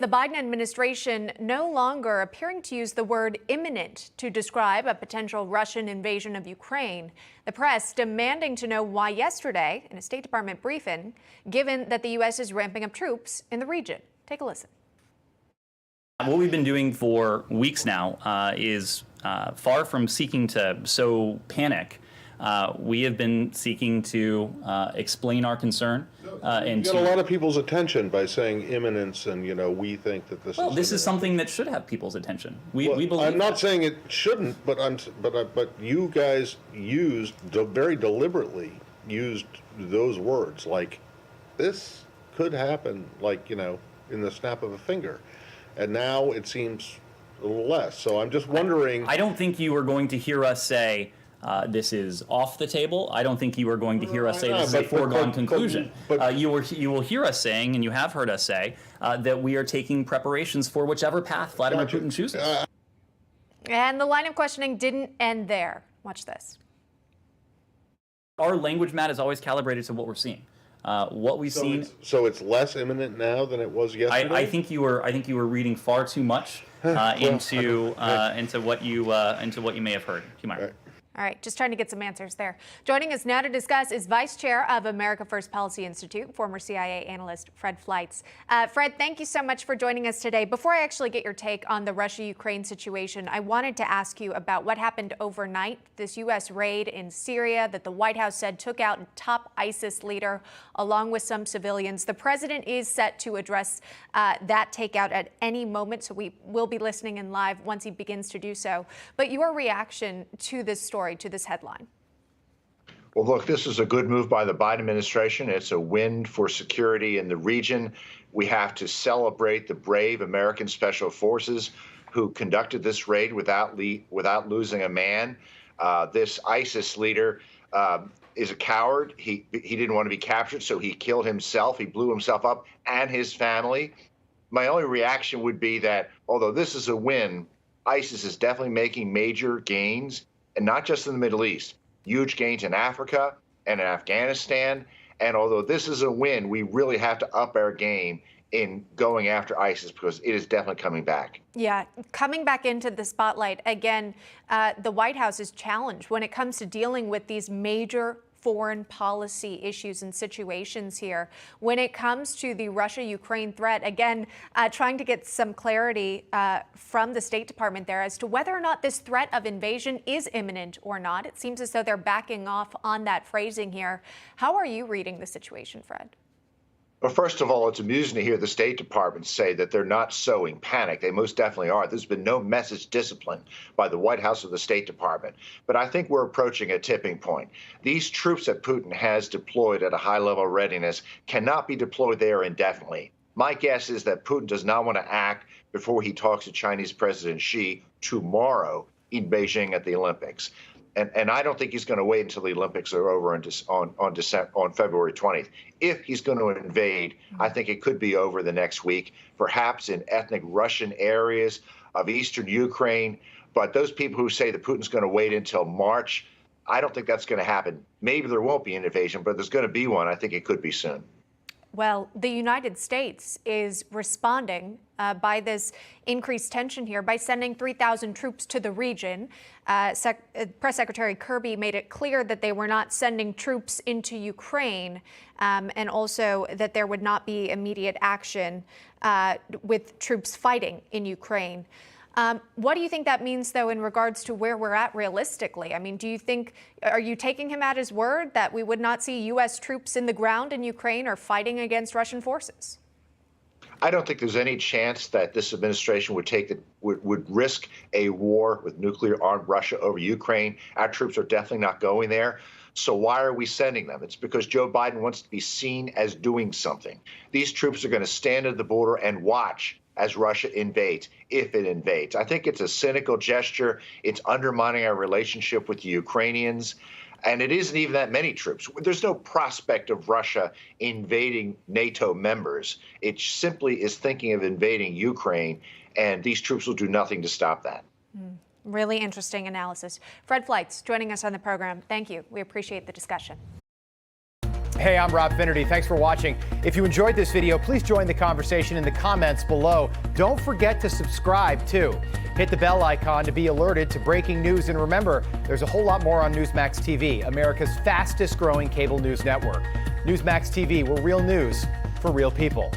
The Biden administration no longer appearing to use the word imminent to describe a potential Russian invasion of Ukraine. The press demanding to know why yesterday in a State Department briefing, given that the U.S. is ramping up troops in the region. Take a listen. What we've been doing for weeks now is far from seeking to sow panic. We have been seeking to explain our concern. You get a lot of people's attention by saying imminence, and we think that this. Well, is this is something that should have people's attention. We believe. I'm not that. saying it shouldn't, but you guys very deliberately used those words like this could happen, like in the snap of a finger, and now it seems a little less. So I'm just wondering. I don't think you are going to hear us say. This is off the table. I don't think you are going to hear us say this is a foregone conclusion. You will hear us saying, and you have heard us say, that we are taking preparations for whichever path Vladimir Putin chooses. And the line of questioning didn't end there. Watch this. Our language, Matt, is always calibrated to what we're seeing. What we've seen. So it's less imminent now than it was yesterday. I think you were reading far too much into what you may have heard. All right, just trying to get some answers there. Joining us now to discuss is Vice Chair of America First Policy Institute, former CIA analyst Fred Fleitz. Fred, thank you so much for joining us today. Before I actually get your take on the Russia-Ukraine situation, I wanted to ask you about what happened overnight, this U.S. raid in Syria that the White House said took out a top ISIS leader along with some civilians. The president is set to address that takeout at any moment, so we will be listening in live once he begins to do so. But your reaction to this story, to this headline? Well, look, this is a good move by the Biden administration. It's a win for security in the region. We have to celebrate the brave American special forces who conducted this raid without losing a man. This ISIS leader is a coward. He didn't want to be captured, so he killed himself. He blew himself up and his family. My only reaction would be that although this is a win, ISIS is definitely making major gains. And not just in the Middle East, huge gains in Africa and in Afghanistan. And although this is a win, we really have to up our game in going after ISIS because it is definitely coming back. Yeah, coming back into the spotlight again, the White House is challenged when it comes to dealing with these major foreign policy issues and situations here. When it comes to the Russia-Ukraine threat, again, trying to get some clarity from the State Department there as to whether or not this threat of invasion is imminent or not. It seems as though they're backing off on that phrasing here. How are you reading the situation, Fred? Well, first of all, it's amusing to hear the State Department say that they're not sowing panic. They most definitely are. There's been no message discipline by the White House or the State Department. But I think we're approaching a tipping point. These troops that Putin has deployed at a high level of readiness cannot be deployed there indefinitely. My guess is that Putin does not want to act before he talks to Chinese President Xi tomorrow in Beijing at the Olympics. And I don't think he's going to wait until the Olympics are over on February 20th. If he's going to invade, I think it could be over the next week, perhaps in ethnic Russian areas of eastern Ukraine. But those people who say that Putin's going to wait until March, I don't think that's going to happen. Maybe there won't be an invasion, but there's going to be one. I think it could be soon. Well, the United States is responding by this increased tension here by sending 3,000 troops to the region. Press Secretary Kirby made it clear that they were not sending troops into Ukraine and also that there would not be immediate action with troops fighting in Ukraine. What do you think that means, though, in regards to where we're at realistically? I mean, are you taking him at his word that we would not see U.S. troops in the ground in Ukraine or fighting against Russian forces? I don't think there's any chance that this administration would risk a war with nuclear-armed Russia over Ukraine. Our troops are definitely not going there. So why are we sending them? It's because Joe Biden wants to be seen as doing something. These troops are going to stand at the border and watch as Russia invades, if it invades. I think it's a cynical gesture. It's undermining our relationship with the Ukrainians. And it isn't even that many troops. There's no prospect of Russia invading NATO members. It simply is thinking of invading Ukraine, and these troops will do nothing to stop that. Really interesting analysis. Fred Fleitz joining us on the program. Thank you. We appreciate the discussion. Hey, I'm Rob Finnerty. Thanks for watching. If you enjoyed this video, please join the conversation in the comments below. Don't forget to subscribe, too. Hit the bell icon to be alerted to breaking news. And remember, there's a whole lot more on Newsmax TV, America's fastest growing cable news network. Newsmax TV, where real news for real people.